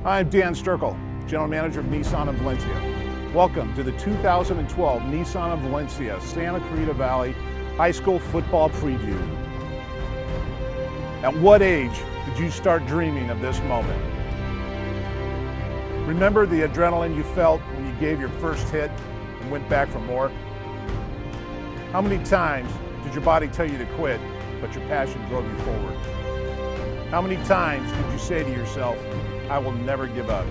I'm Dan Sturkle, General Manager of Nissan of Valencia. Welcome to the 2012 Nissan of Valencia Santa Clarita Valley High School Football Preview. At what age did you start dreaming of this moment? Remember the adrenaline you felt when you gave your first hit and went back for more? How many times did your body tell you to quit, but your passion drove you forward? How many times did you say to yourself, I will never give up?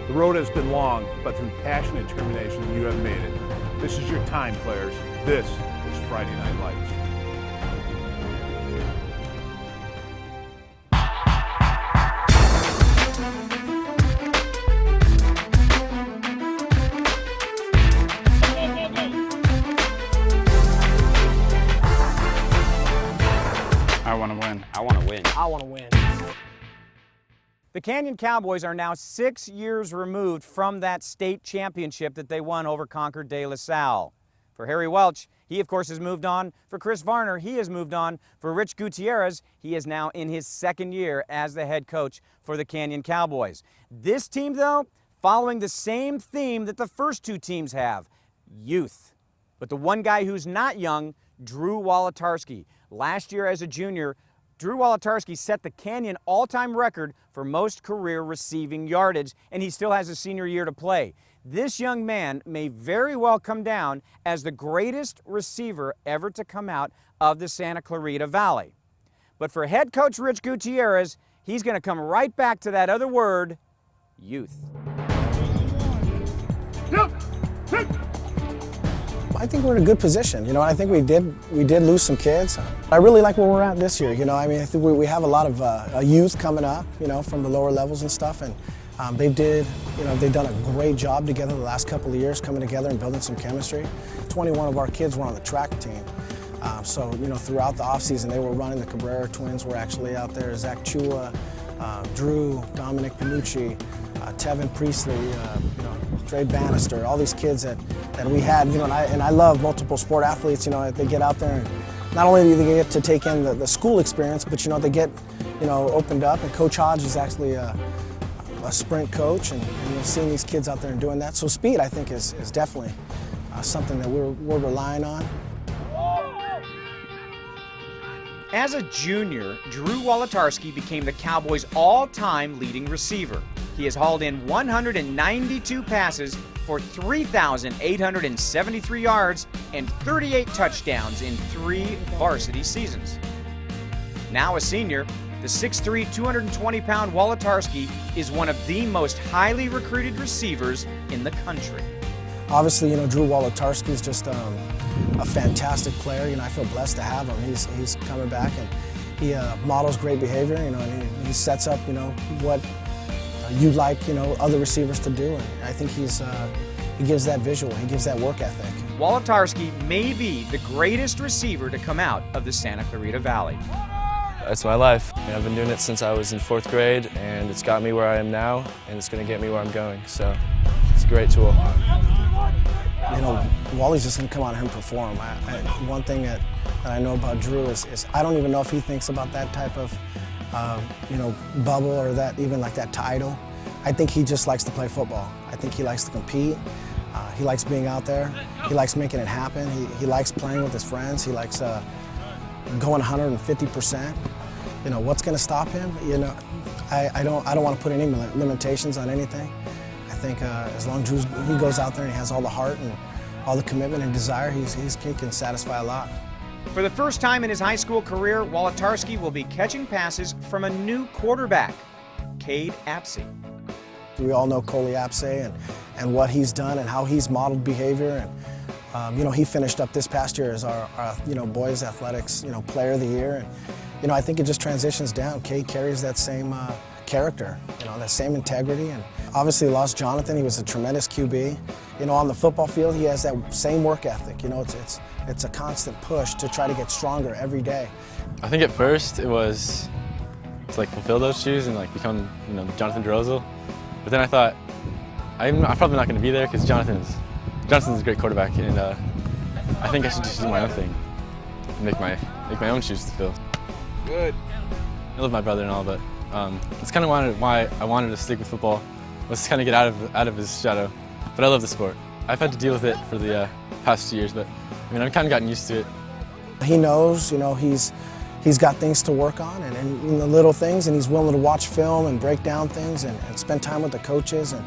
The road has been long, but through passion and determination, you have made it. This is your time, players. This is Friday Night Lights. I want to win. I want to win. I want to win. The Canyon Cowboys are now 6 years removed from that state championship that they won over Concord de La Salle. For Harry Welch, he of course has moved on. For Chris Varner, he has moved on. For Rich Gutierrez, he is now in his second year as the head coach for the Canyon Cowboys. This team, though, following the same theme that the first two teams have, youth. But the one guy who's not young, Drew Wolotarski. Last year as a junior, Drew Wolotarski set the Canyon all-time record for most career receiving yardage, and he still has a senior year to play. This young man may very well come down as the greatest receiver ever to come out of the Santa Clarita Valley. But for head coach Rich Gutierrez, he's going to come right back to that other word, youth. I think we're in a good position. You know, I think we did lose some kids. I really like where we're at this year. You know, I mean, I think we have a lot of youth coming up, you know, from the lower levels and stuff, and they've done a great job together the last couple of years, coming together and building some chemistry. 21 of our kids were on the track team. So, you know, throughout the offseason, they were running. The Cabrera twins were actually out there. Zach Chua, Drew, Dominic Panucci, Tevin Priestley, you know, Dre Bannister, all these kids that we had, you know, and I love multiple sport athletes, you know, they get out there and not only do they get to take in the school experience, but, you know, they get, you know, opened up, and Coach Hodge is actually a sprint coach, and you know, seeing these kids out there and doing that. So speed, I think, is definitely something that we're relying on. As a junior, Drew Wolotarski became the Cowboys' all-time leading receiver. He has hauled in 192 passes for 3,873 yards and 38 touchdowns in 3 varsity seasons. Now a senior, the 6'3", 220-pound Wolotarski is one of the most highly recruited receivers in the country. Obviously, you know, Drew Wolotarski is just a fantastic player. You know, I feel blessed to have him. He's coming back, and he models great behavior. You know, and he sets up, you know, what you'd like, you know, other receivers to do. And I think he gives that visual. He gives that work ethic. Wolotarski may be the greatest receiver to come out of the Santa Clarita Valley. That's my life. I've been doing it since I was in 4th grade, and it's got me where I am now, and it's going to get me where I'm going. So it's a great tool. You know, Wally's just going to come out here and perform. One thing that I know about Drew is I don't even know if he thinks about that type of, you know, bubble or that even like that title. I think he just likes to play football. I think he likes to compete. He likes being out there. He likes making it happen. He likes playing with his friends. He likes going 150%. You know, what's going to stop him? You know, I don't want to put any limitations on anything. I think as long as he goes out there and he has all the heart and all the commitment and desire, he can satisfy a lot. For the first time in his high school career, Wolotarski will be catching passes from a new quarterback, Cade Apsey. We all know Coley Apsey and what he's done and how he's modeled behavior. And you know, he finished up this past year as our you know, boys athletics, you know, player of the year. And you know, I think it just transitions down. Cade carries that same character, you know, that same integrity. And obviously lost Jonathan. He was a tremendous QB. You know, on the football field, he has that same work ethic. You know, it's a constant push to try to get stronger every day. I think at first it was to like fulfill those shoes and like become, you know, Jonathan Drozel. But then I thought, I'm probably not going to be there because Jonathan's a great quarterback, and I think I should just do my own thing and make my own shoes to fill. Good. I love my brother and all, but It's kind of why I wanted to stick with football, was to kind of get out of his shadow. But I love the sport. I've had to deal with it for the past 2 years, but I mean, I've kind of gotten used to it. He knows, you know, he's got things to work on and the little things, and he's willing to watch film and break down things and spend time with the coaches. And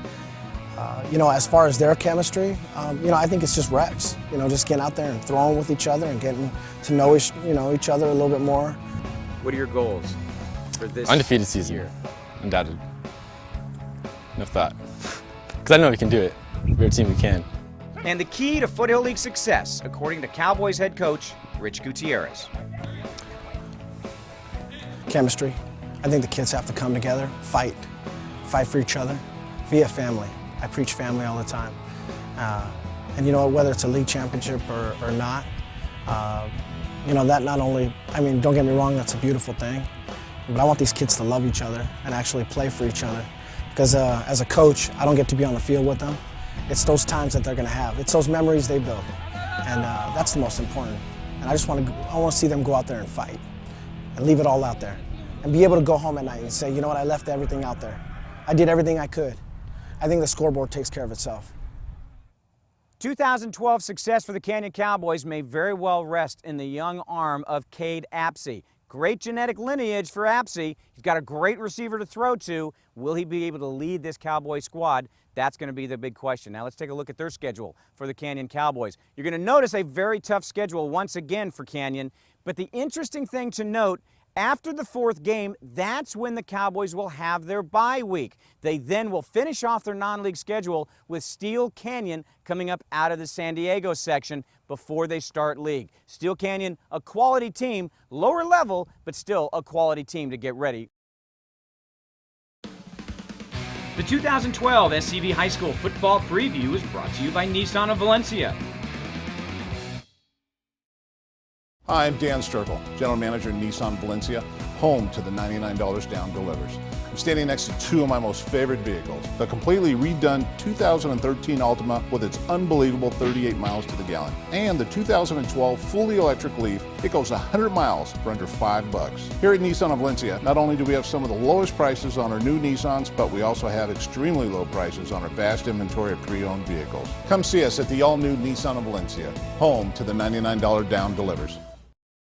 you know, as far as their chemistry, you know, I think it's just reps. You know, just getting out there and throwing with each other and getting to know each other a little bit more. What are your goals for this Undefeated season, year? Undoubted. No thought. Because I know we can do it. We're a team we can. And the key to Foothill League success, according to Cowboys head coach Rich Gutierrez. Chemistry. I think the kids have to come together, fight for each other, be a family. I preach family all the time. And you know, whether it's a league championship or not, you know, that not only, I mean, don't get me wrong, that's a beautiful thing, but I want these kids to love each other and actually play for each other. Because as a coach, I don't get to be on the field with them. It's those times that they're going to have. It's those memories they build, and that's the most important. And I want to see them go out there and fight, and leave it all out there, and be able to go home at night and say, you know what, I left everything out there. I did everything I could. I think the scoreboard takes care of itself. 2012 success for the Canyon Cowboys may very well rest in the young arm of Cade Apsey. Great genetic lineage for Apsey. He's got a great receiver to throw to. Will he be able to lead this Cowboy squad? That's going to be the big question. Now let's take a look at their schedule for the Canyon Cowboys. You're going to notice a very tough schedule once again for Canyon, but the interesting thing to note, after the fourth game, that's when the Cowboys will have their bye week. They then will finish off their non-league schedule with Steel Canyon coming up out of the San Diego section before they start league. Steel Canyon, a quality team, lower level, but still a quality team to get ready. The 2012 SCV High School Football Preview is brought to you by Nissan of Valencia. Hi, I'm Dan Sturkle, General Manager at Nissan Valencia, home to the $99 down delivers. I'm standing next to two of my most favorite vehicles, the completely redone 2013 Altima with its unbelievable 38 miles to the gallon, and the 2012 fully electric Leaf. It goes 100 miles for under $5. Here at Nissan of Valencia, not only do we have some of the lowest prices on our new Nissans, but we also have extremely low prices on our vast inventory of pre-owned vehicles. Come see us at the all-new Nissan of Valencia, home to the $99 down delivers.